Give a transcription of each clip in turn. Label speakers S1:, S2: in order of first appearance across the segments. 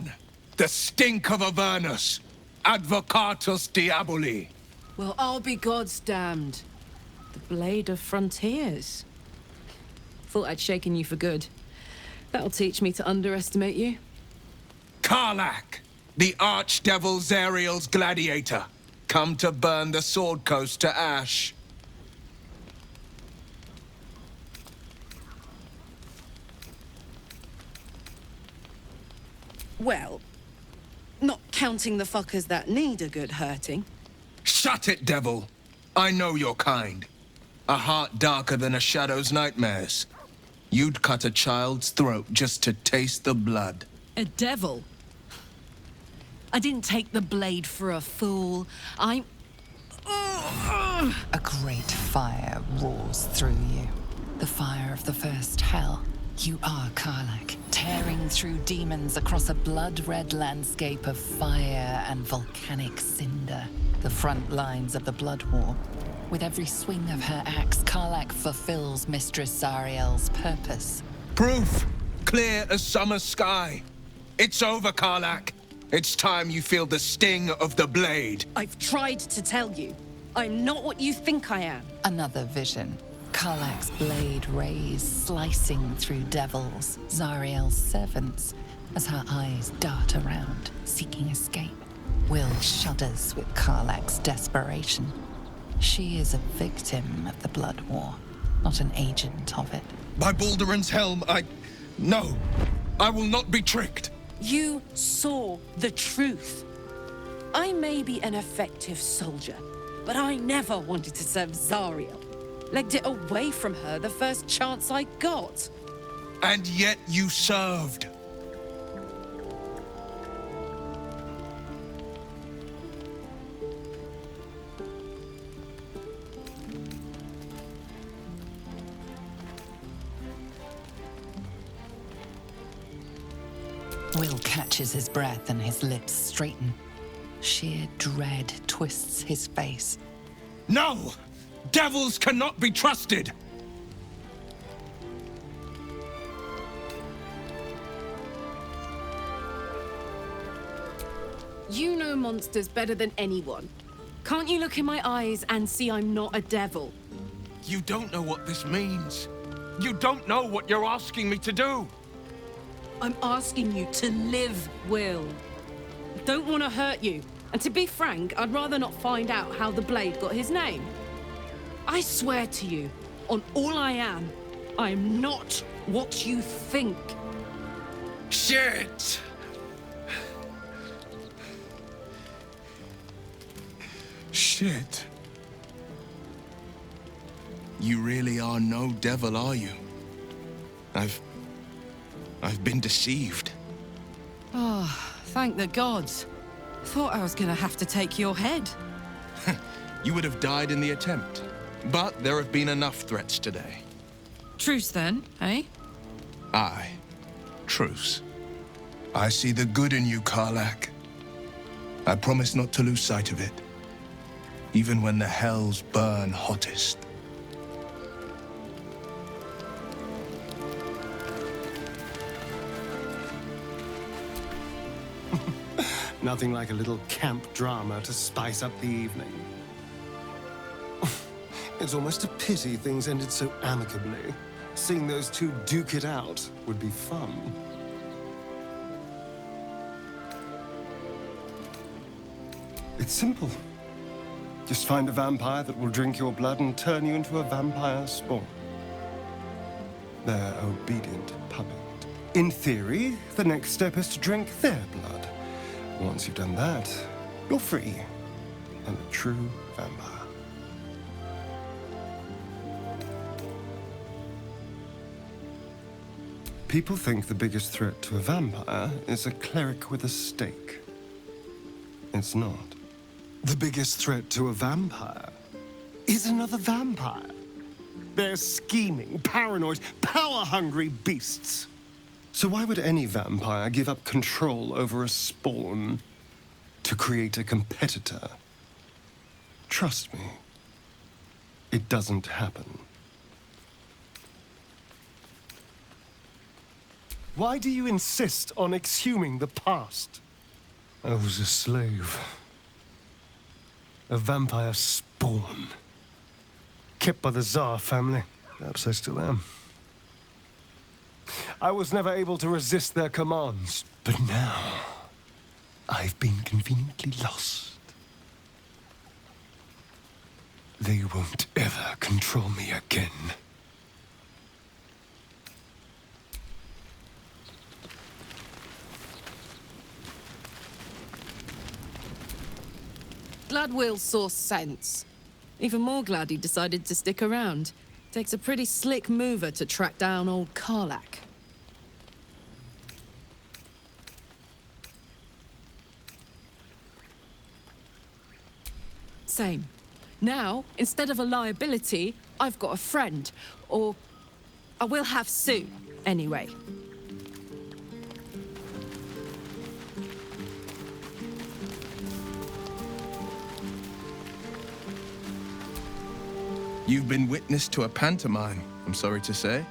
S1: spawn! The stink of Avernus! Advocatus Diaboli!
S2: Well, I'll be God's damned. The Blade of Frontiers. Thought I'd shaken you for good. That'll teach me to underestimate you.
S1: Karlach! The Archdevil Zariel's gladiator! Come to burn the Sword Coast to ash.
S2: Well, not counting the fuckers that need a good hurting.
S1: Shut it, devil! I know your kind. A heart darker than a shadow's nightmares. You'd cut a child's throat just to taste the blood.
S2: A devil? I didn't take the blade for a fool. I'm...
S3: A great fire roars through you. The fire of the first hell. You are Karlach, tearing through demons across a blood-red landscape of fire and volcanic cinder. The front lines of the Blood War. With every swing of her axe, Karlach fulfills Mistress Zariel's purpose.
S1: Proof! Clear as summer sky. It's over, Karlach. It's time you feel the sting of the blade.
S2: I've tried to tell you. I'm not what you think I am.
S3: Another vision. Karlach's blade rays slicing through devils, Zariel's servants, as her eyes dart around, seeking escape. Will shudders with Karlach's desperation. She is a victim of the Blood War, not an agent of it.
S1: By Balduran's helm, No! I will not be tricked!
S2: You saw the truth. I may be an effective soldier, but I never wanted to serve Zariel. Legged it away from her the first chance I got.
S1: And yet you served.
S3: Will catches his breath and his lips straighten. Sheer dread twists his face.
S1: No! Devils cannot be trusted!
S2: You know monsters better than anyone. Can't you look in my eyes and see I'm not a devil?
S1: You don't know what this means. You don't know what you're asking me to do.
S2: I'm asking you to live, Will. I don't want to hurt you. And to be frank, I'd rather not find out how the Blade got his name. I swear to you, on all I am not what you think.
S1: Shit! Shit. You really are no devil, are you? I've been deceived.
S2: Oh, thank the gods. Thought I was gonna have to take your head.
S1: You would have died in the attempt. But there have been enough threats today.
S2: Truce then, eh?
S1: Aye. Truce. I see the good in you, Karlach. I promise not to lose sight of it. Even when the hells burn hottest.
S4: Nothing like a little camp drama to spice up the evening. It's almost a pity things ended so amicably. Seeing those two duke it out would be fun. It's simple. Just find a vampire that will drink your blood and turn you into a vampire spawn. Their obedient puppet. In theory, the next step is to drink their blood. Once you've done that, you're free and a true vampire. People think the biggest threat to a vampire is a cleric with a stake. It's not. The biggest threat to a vampire is another vampire. They're scheming, paranoid, power-hungry beasts. So why would any vampire give up control over a spawn to create a competitor? Trust me, it doesn't happen. Why do you insist on exhuming the past? I was a slave. A vampire spawn. Kept by the Tsar family. Perhaps I still am. I was never able to resist their commands. But now, I've been conveniently lost. They won't ever control me again.
S2: Glad Will saw sense. Even more glad he decided to stick around. Takes a pretty slick mover to track down old Karlach. Same. Now, instead of a liability, I've got a friend. Or I will have Sue, anyway.
S1: You've been witness to a pantomime, I'm sorry to say.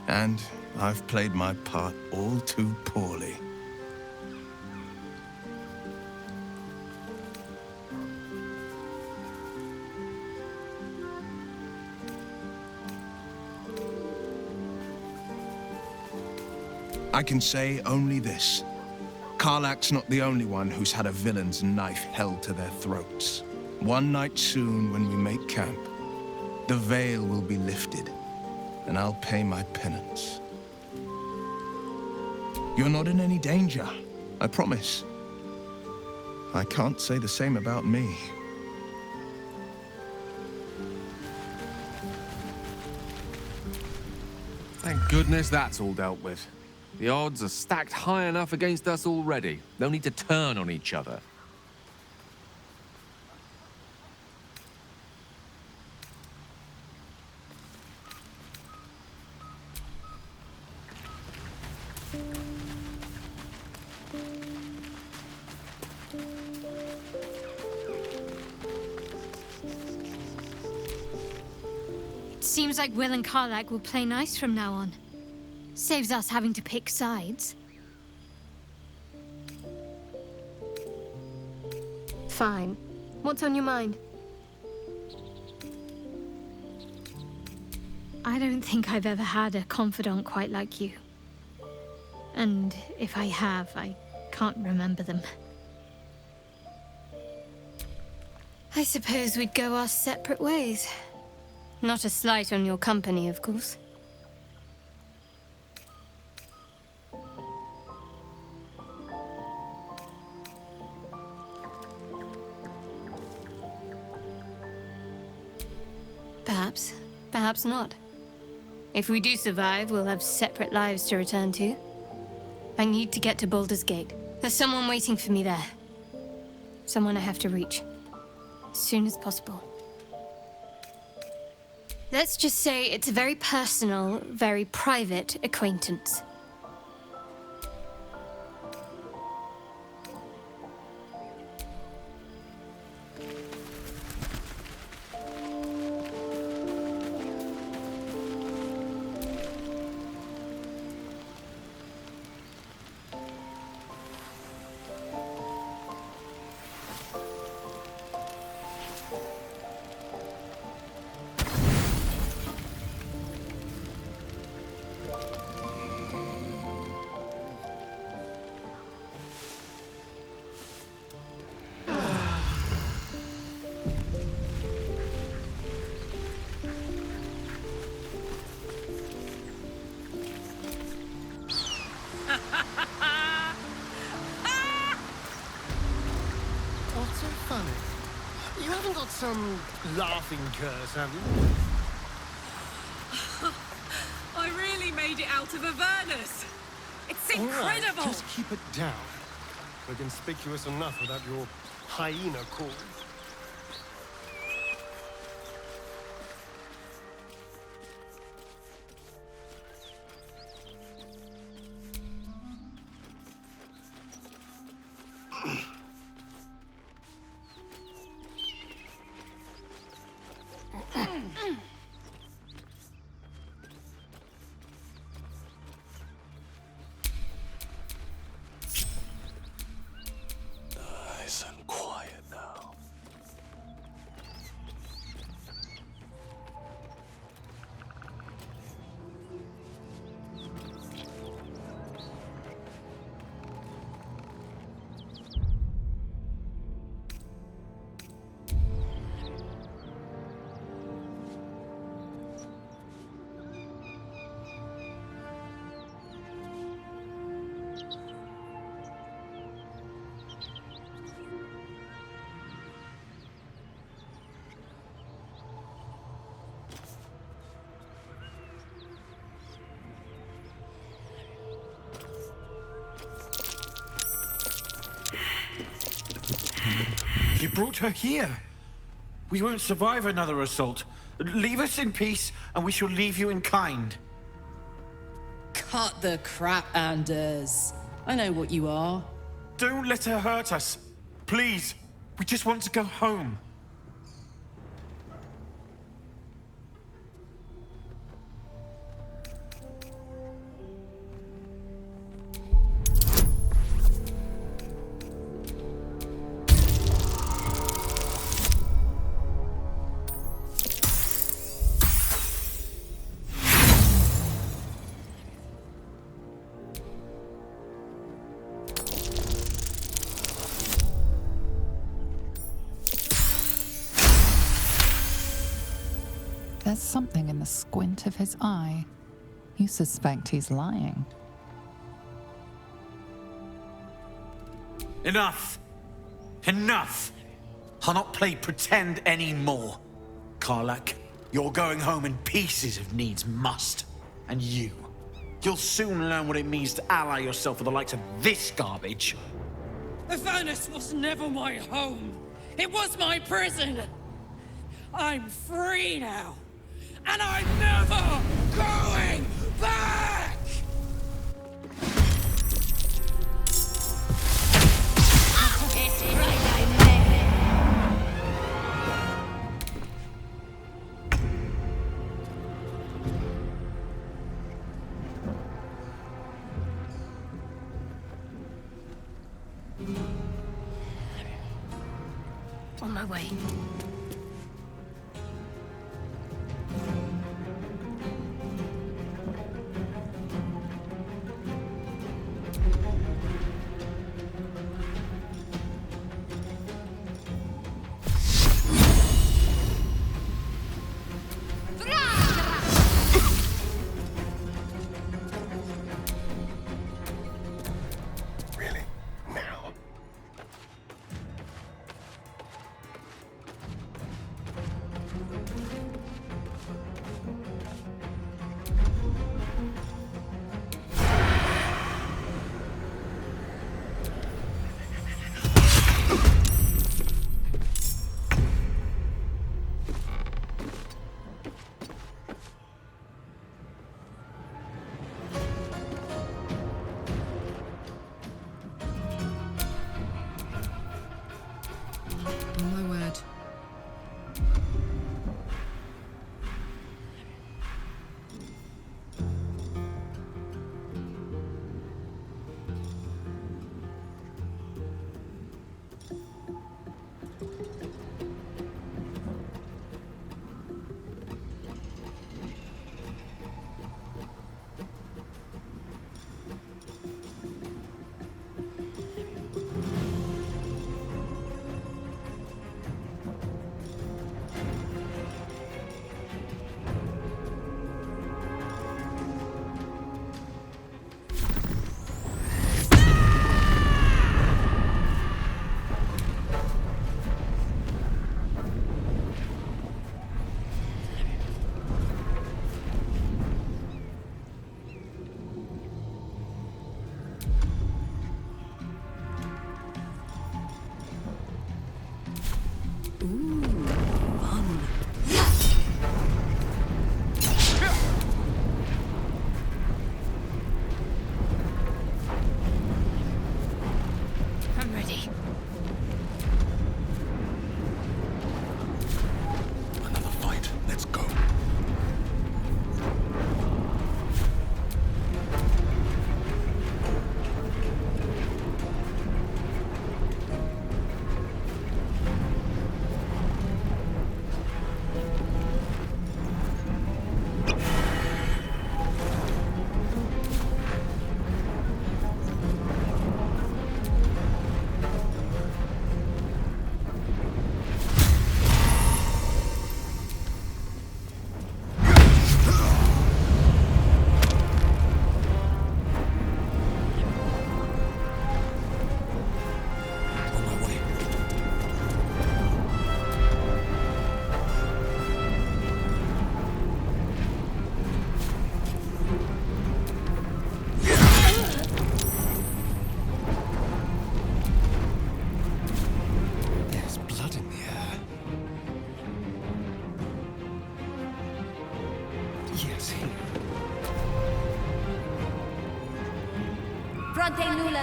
S1: And I've played my part all too poorly. I can say only this. Karlach's not the only one who's had a villain's knife held to their throats. One night soon, when we make camp, the veil will be lifted, and I'll pay my penance. You're not in any danger, I promise. I can't say the same about me.
S5: Thank goodness that's all dealt with. The odds are stacked high enough against us already. They'll need to turn on each other.
S6: Seems like Will and Karlach will play nice from now on. Saves us having to pick sides.
S7: Fine. What's on your mind?
S6: I don't think I've ever had a confidant quite like you. And if I have, I can't remember them. I suppose we'd go our separate ways. Not a slight on your company, of course. Perhaps. Perhaps not. If we do survive, we'll have separate lives to return to. I need to get to Baldur's Gate. There's someone waiting for me there. Someone I have to reach. As soon as possible. Let's just say it's a very personal, very private acquaintance.
S4: What's so funny? You haven't got some laughing curse, have you?
S2: I really made it out of Avernus. It's
S4: All right,
S2: incredible.
S4: just keep it down. We're conspicuous enough without your hyena call.
S8: brought her here. We won't survive another assault. Leave us in peace, and we shall leave you in kind.
S2: Cut the crap, Anders. I know what you are.
S8: Don't let her hurt us. Please. We just want to go home.
S3: There's something in the squint of his eye. You suspect he's lying.
S8: Enough! Enough! I'll not play pretend anymore. Karlak, you're going home in pieces if needs must. And you'll soon learn what it means to ally yourself with the likes of this garbage.
S2: Avernus was never my home. It was my prison. I'm free now. And I'm never going back!
S6: On my way.
S4: Really? Now?
S2: My word.
S6: I'm ready.
S1: Another fight. Let's go.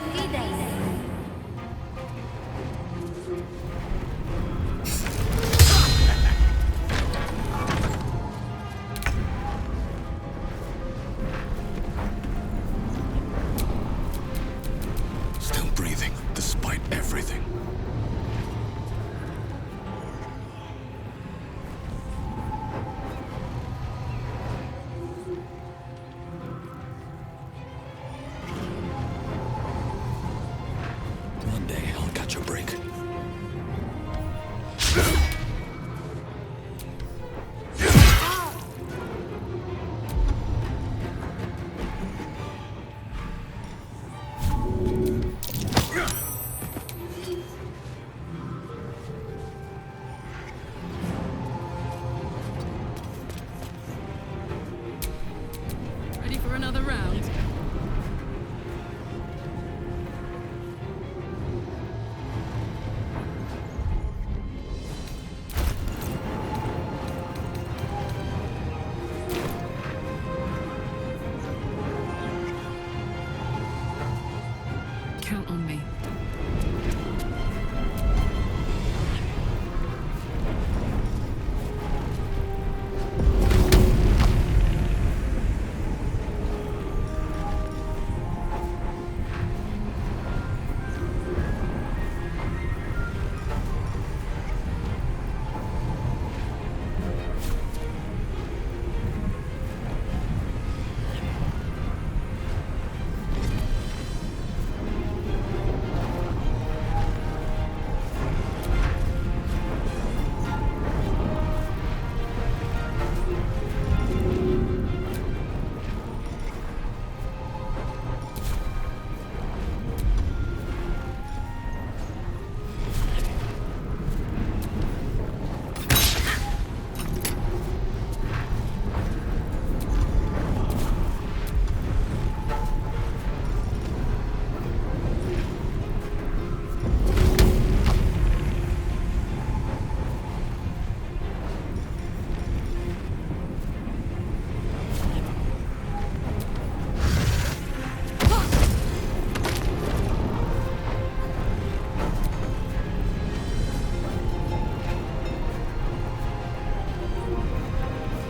S9: Missa fides.
S1: Still breathing, despite everything. One day I'll catch a break.
S2: Ready for another round? Count on me.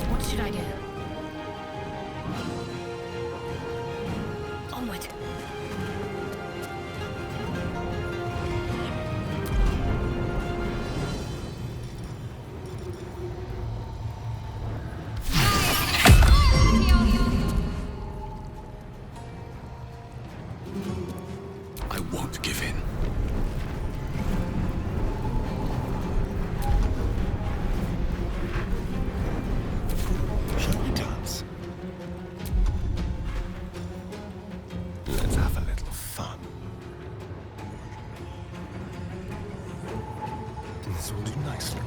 S2: What should I do? Onward.
S1: I won't give in. Shall we dance? Let's have a little fun. This will do nicely.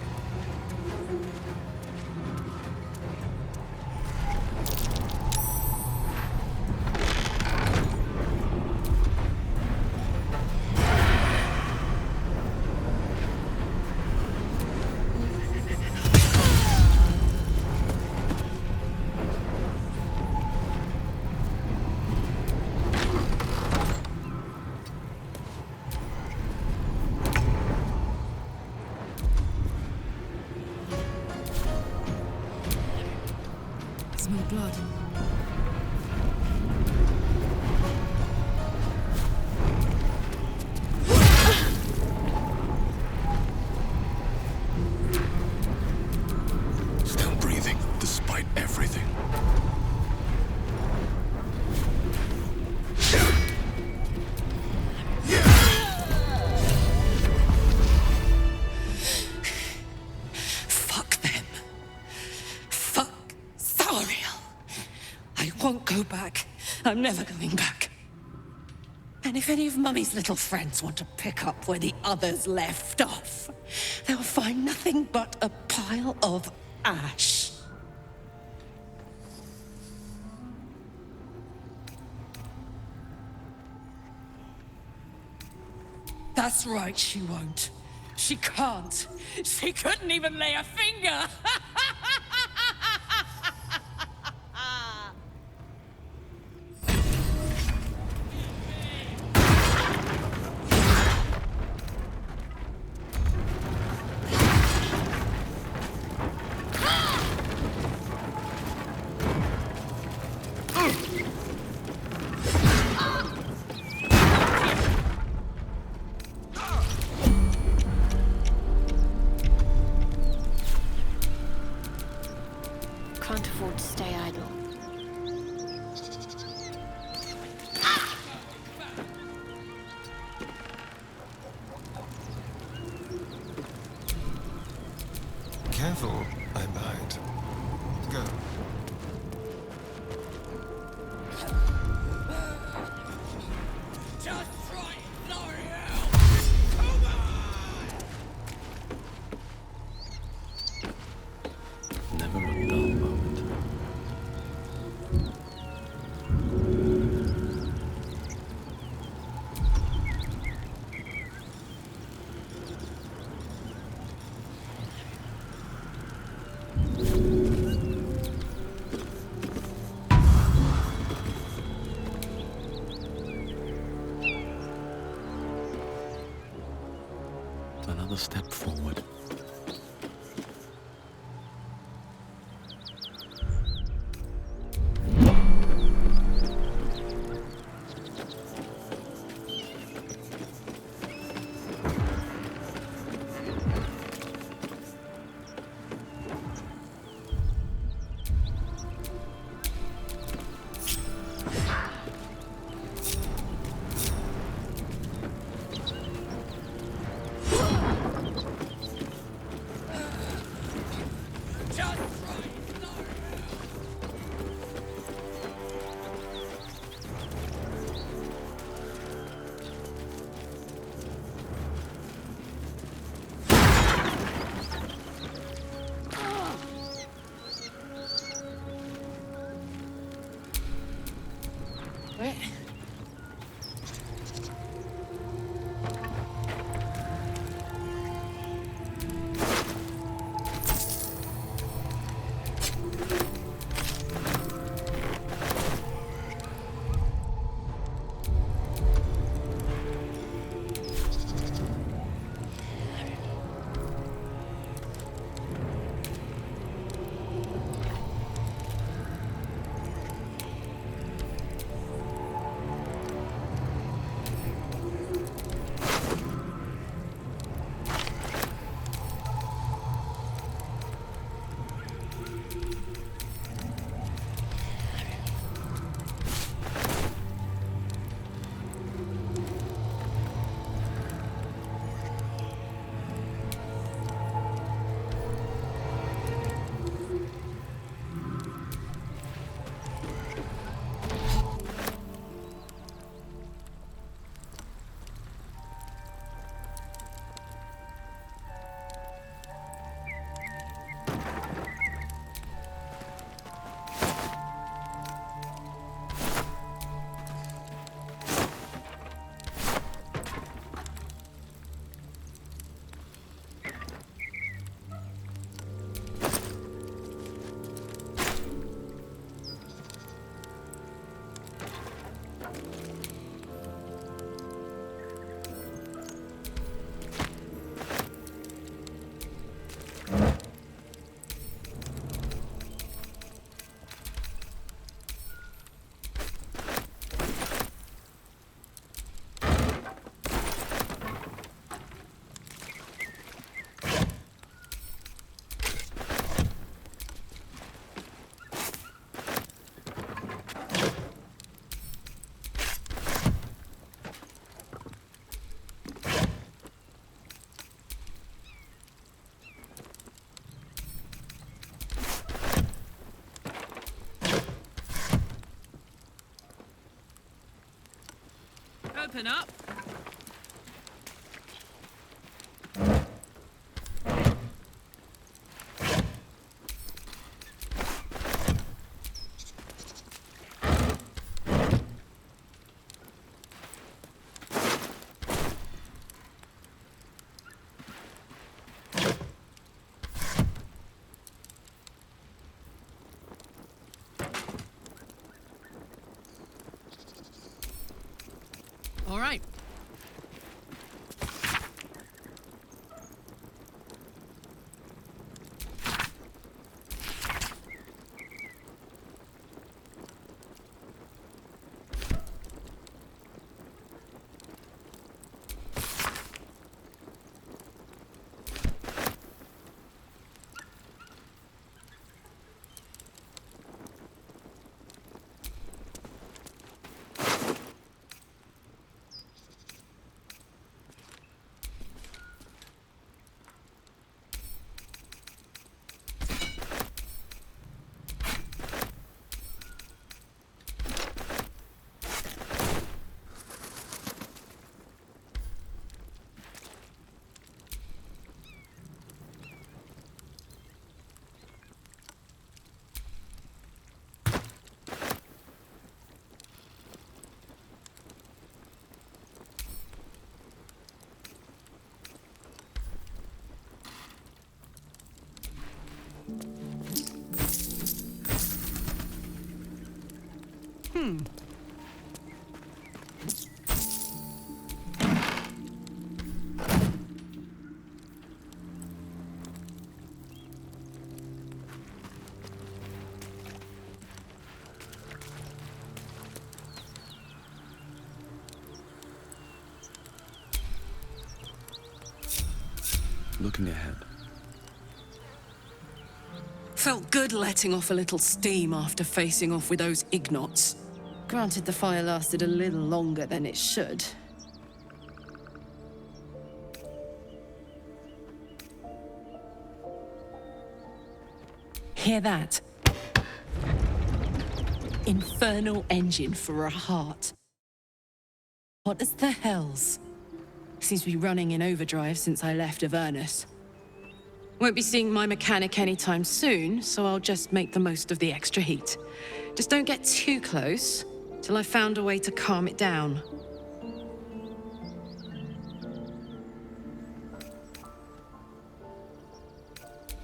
S2: Smell blood.
S1: Still breathing, despite everything.
S10: Fuck them. Fuck Thariel. I won't go back. I'm never going back. And if any of Mummy's little friends want to pick up where the others left off, they'll find nothing but a pile of ash. That's right, she won't. She can't. She couldn't even lay a finger.
S4: Careful, I might. Go.
S10: Just try it,
S9: Never a dull moment. Another step forward.
S2: Where? Open up. All right,
S9: Looking ahead.
S2: Felt good letting off a little steam after facing off with those Ignots. Granted, the fire lasted a little longer than it should. Hear that? Infernal engine for a heart. What as the hells? Seems to be running in overdrive since I left Avernus. Won't be seeing my mechanic anytime soon, so I'll just make the most of the extra heat. Just don't get too close, till I've found a way to calm it down.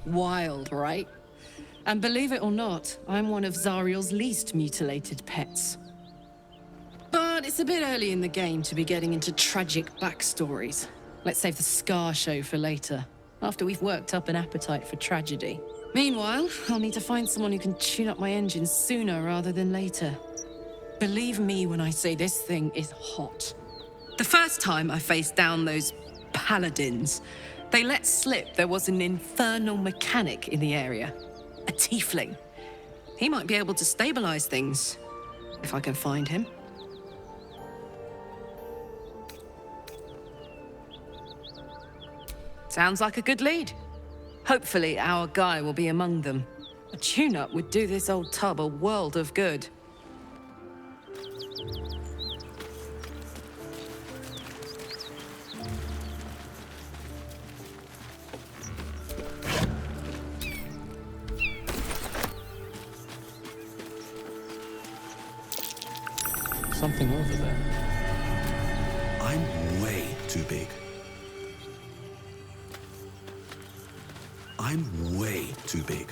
S2: Wild, right? And believe it or not, I'm one of Zariel's least mutilated pets. But it's a bit early in the game to be getting into tragic backstories. Let's save the Scar show for later, after we've worked up an appetite for tragedy. Meanwhile, I'll need to find someone who can tune up my engine sooner rather than later. Believe me when I say this thing is hot. The first time I faced down those paladins, they let slip there was an infernal mechanic in the area. A tiefling. He might be able to stabilize things, if I can find him. Sounds like a good lead. Hopefully our guy will be among them. A tune-up would do this old tub a world of good.
S9: Something over there.
S11: I'm way too big. I'm way too big.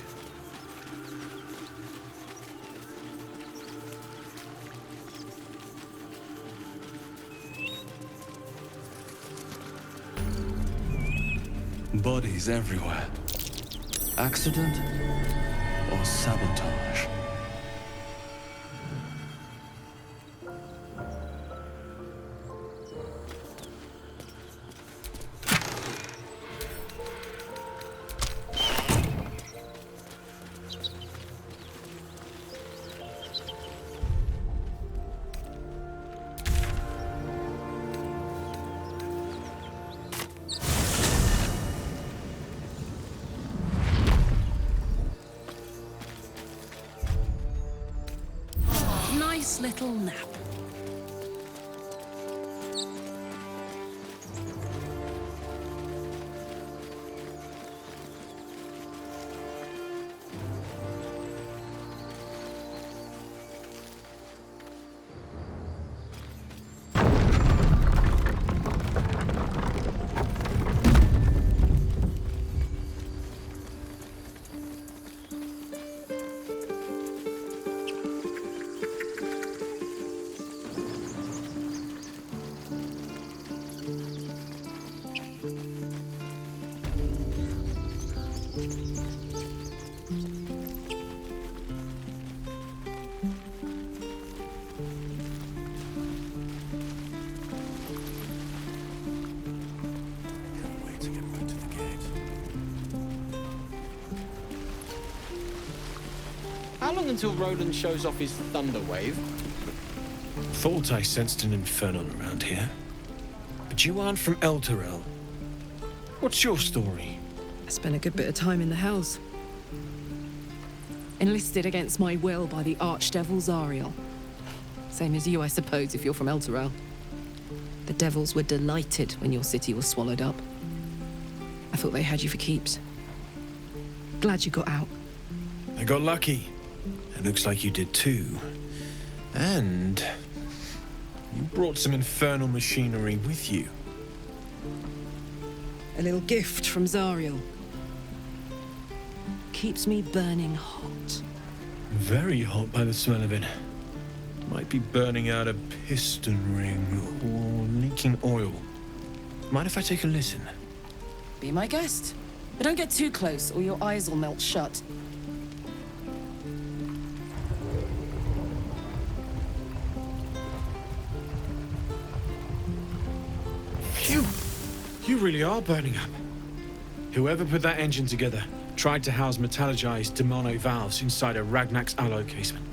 S4: Bodies everywhere. Accident or sabotage?
S2: Nice little nap.
S12: How long until Roland shows off his thunder wave?
S13: Thought I sensed an infernal around here. But you aren't from Elturel. What's your story?
S2: I spent a good bit of time in the Hells. Enlisted against my will by the Archdevil Zariel. Same as you, I suppose, if you're from Elturel. The devils were delighted when your city was swallowed up. I thought they had you for keeps. Glad you got out.
S13: I got lucky. It looks like you did too. And you brought some infernal machinery with you.
S2: A little gift from Zariel. Keeps me burning hot.
S13: Very hot by the smell of it. Might be burning out a piston ring or leaking oil. Mind if I take a listen?
S2: Be my guest. But don't get too close or your eyes will melt shut.
S13: Phew! You really are burning up. Whoever put that engine together tried to house metallogized Demono valves inside a Ragnak's alloy casement.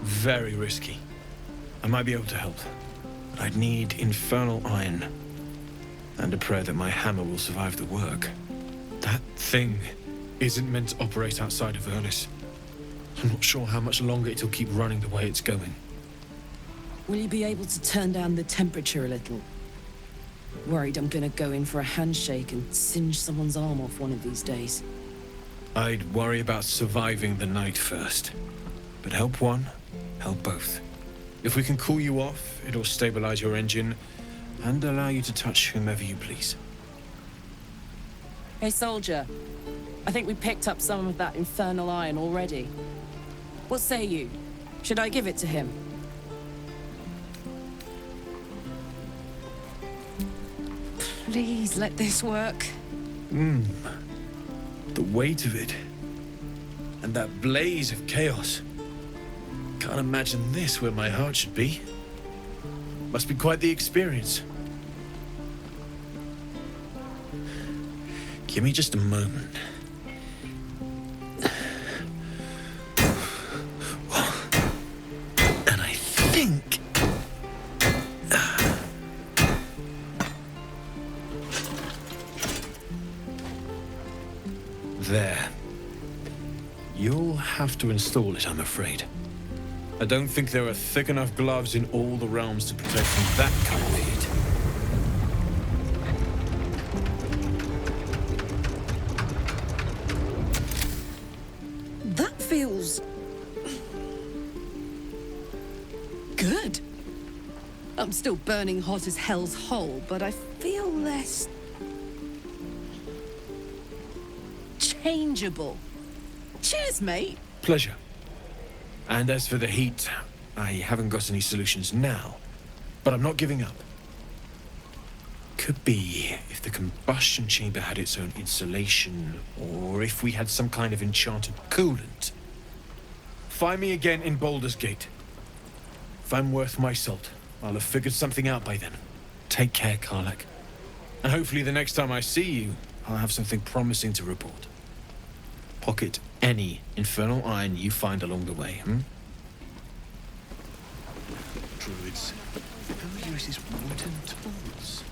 S13: Very risky. I might be able to help, but I'd need infernal iron. And a prayer that my hammer will survive the work. That thing isn't meant to operate outside of Ernest. I'm not sure how much longer it'll keep running the way it's going.
S2: Will you be able to turn down the temperature a little? Worried I'm gonna go in for a handshake and singe someone's arm off one of these days.
S13: I'd worry about surviving the night first. But help one, help both. If we can cool you off, it'll stabilize your engine and allow you to touch whomever you please.
S2: Hey, soldier. I think we picked up some of that infernal iron already. What say you? Should I give it to him? Please let this work.
S13: The weight of it. And that blaze of chaos. Can't imagine this where my heart should be. Must be quite the experience. Give me just a moment. And I think... There. You'll have to install it, I'm afraid. I don't think there are thick enough gloves in all the realms to protect from that kind of heat.
S2: That feels... good. I'm still burning hot as hell's hole, but I feel less... changeable. Cheers, mate.
S13: Pleasure. And as for the heat, I haven't got any solutions now, but I'm not giving up. Could be if the combustion chamber had its own insulation, or if we had some kind of enchanted coolant. Find me again in Baldur's Gate. If I'm worth my salt, I'll have figured something out by then. Take care, Karlach. And hopefully the next time I see you, I'll have something promising to report. Pocket any infernal iron you find along the way,
S11: Druids. Who uses wooden tools?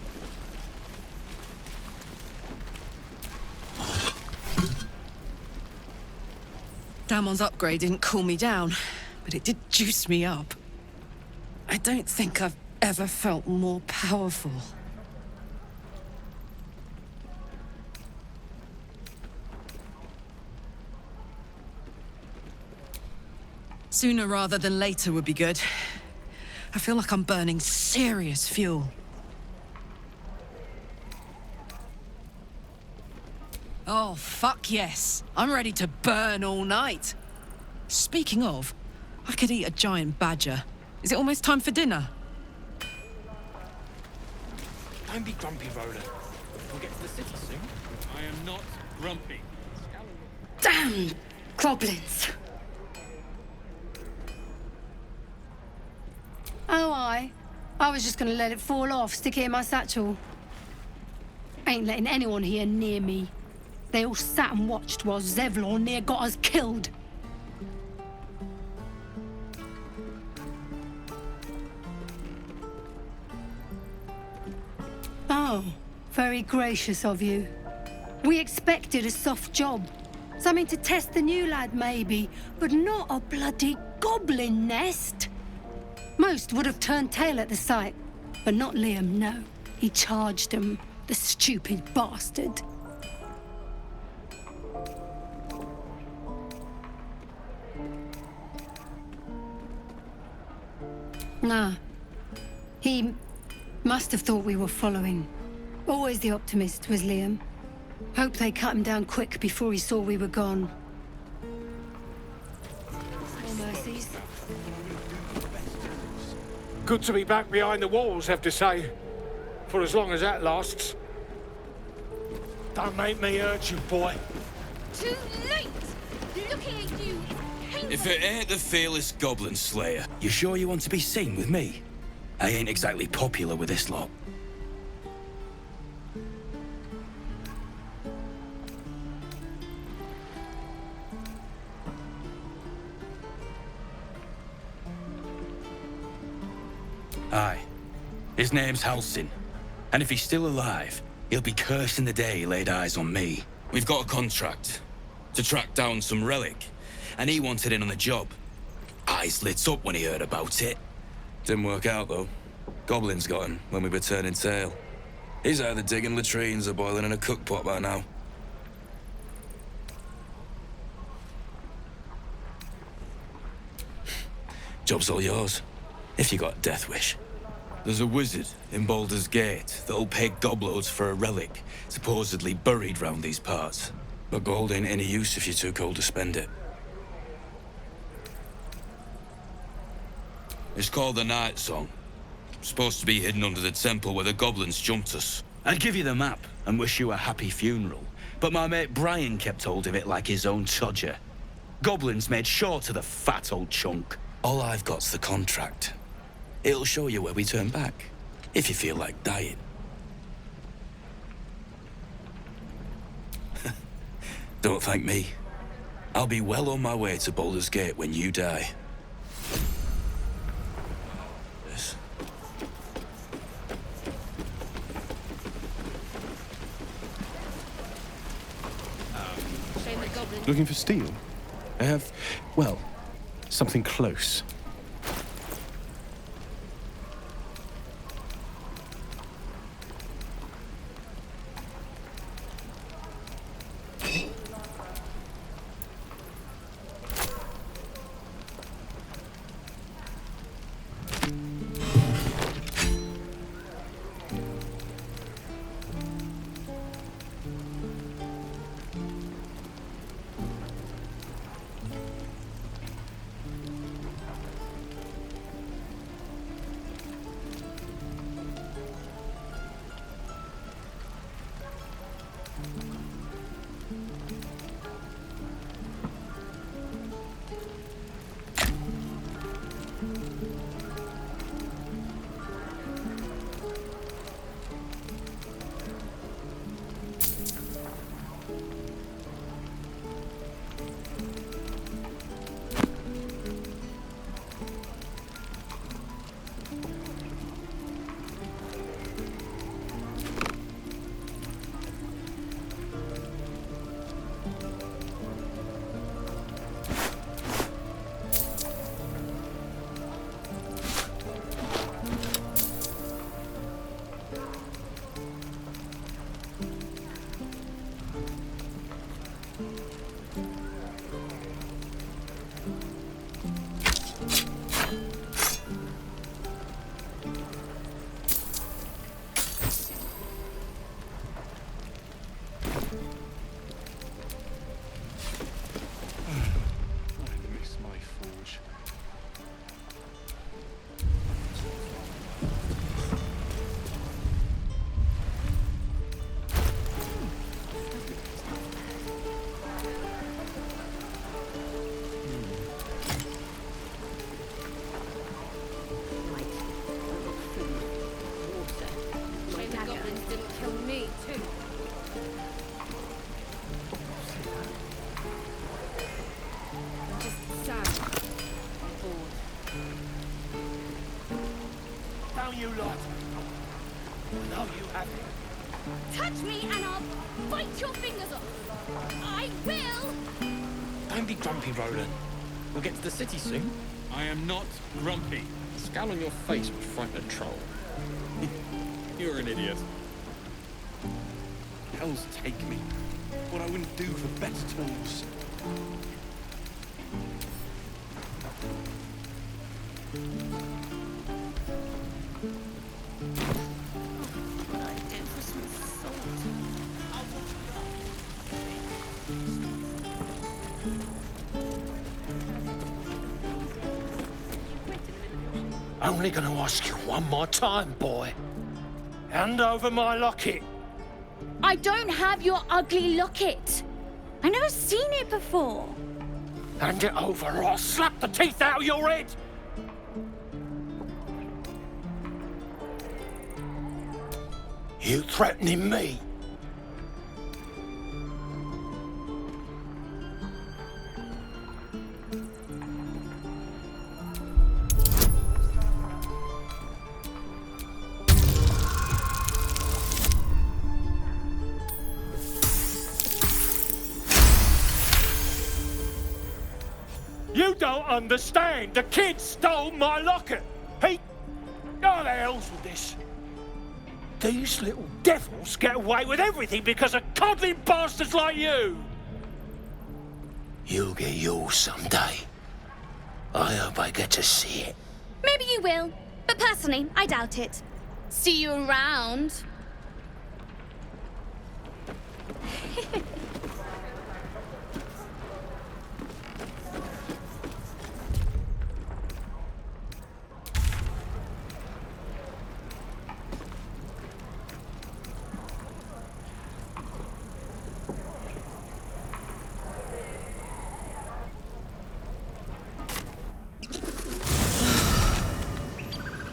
S2: Damon's upgrade didn't cool me down, but it did juice me up. I don't think I've ever felt more powerful. Sooner rather than later would be good. I feel like I'm burning serious fuel. Oh, fuck yes. I'm ready to burn all night. Speaking of, I could eat a giant badger. Is it almost time for dinner?
S12: Don't be grumpy, Rhoda. We'll get to the city soon. I am not grumpy.
S7: Damn goblins. Oh, I was just gonna let it fall off, stick it in my satchel. Ain't letting anyone here near me. They all sat and watched while Zevlor near got us killed. Oh, very gracious of you. We expected a soft job. Something to test the new lad, maybe, but not a bloody goblin nest. Most would have turned tail at the sight, but not Liam, no. He charged him, the stupid bastard. Nah. He must have thought we were following. Always the optimist was Liam. Hope they cut him down quick before he saw we were gone. No mercies.
S12: Good to be back behind the walls, have to say. For as long as that lasts. Don't make me hurt you, boy.
S14: Too late! Looking at you is
S11: If it ain't the fearless goblin slayer, you sure you want to be seen with me? I ain't exactly popular with this lot. Aye. His name's Halsin. And if he's still alive, he'll be cursing the day he laid eyes on me. We've got a contract to track down some relic, and he wanted in on the job. Eyes lit up when he heard about it. Didn't work out, though. Goblins got him when we were turning tail. He's either digging latrines or boiling in a cookpot by now. Job's all yours, if you got a death wish. There's a wizard in Baldur's Gate that'll pay gobloads for a relic, supposedly buried round these parts. But gold ain't any use if you're too cold to spend it. It's called the Night Song. Supposed to be hidden under the temple where the goblins jumped us. I'd give you the map and wish you a happy funeral, but my mate Brian kept hold of it like his own todger. Goblins made sure to the fat old chunk. All I've got's the contract. It'll show you where we turn back, if you feel like dying. Don't thank me. I'll be well on my way to Baldur's Gate when you die. Yes.
S9: Looking for steel? I have, well, something close.
S12: You lot. No, you haven't.
S14: touch me and I'll bite your fingers off. I will!
S12: Don't be grumpy, Roland. We'll get to the city soon. I am not grumpy. The scowl on your face would frighten a troll. You're an idiot. Hells take me. What I wouldn't do for better tools.
S15: Only gonna ask you one more time, boy. Hand over my locket.
S14: I don't have your ugly locket. I've never seen it before.
S15: Hand it over or I'll slap the teeth out of your head. You threatening me? You don't understand. The kid stole my locket. He... Oh, the hell's with this? These little devils get away with everything because of coddling bastards like you. You'll get yours someday. I hope I get to see it.
S14: Maybe you will, but personally, I doubt it. See you around.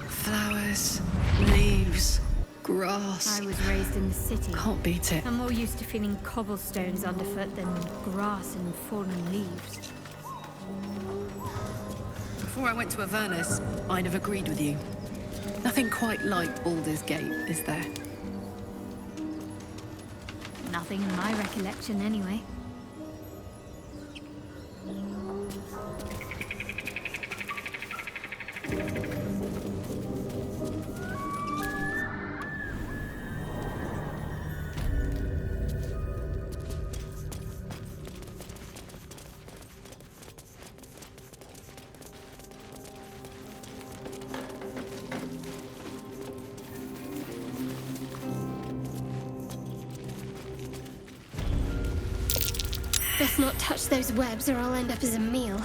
S2: Flowers, leaves, grass.
S6: I was raised in the city.
S2: Can't beat it.
S6: I'm more used to feeling cobblestones underfoot than grass and fallen leaves.
S2: Before I went to Avernus, I'd have agreed with you. Nothing quite like Baldur's Gate, is there?
S6: Nothing in my recollection, anyway.
S14: Best not touch those webs or I'll end up as a meal.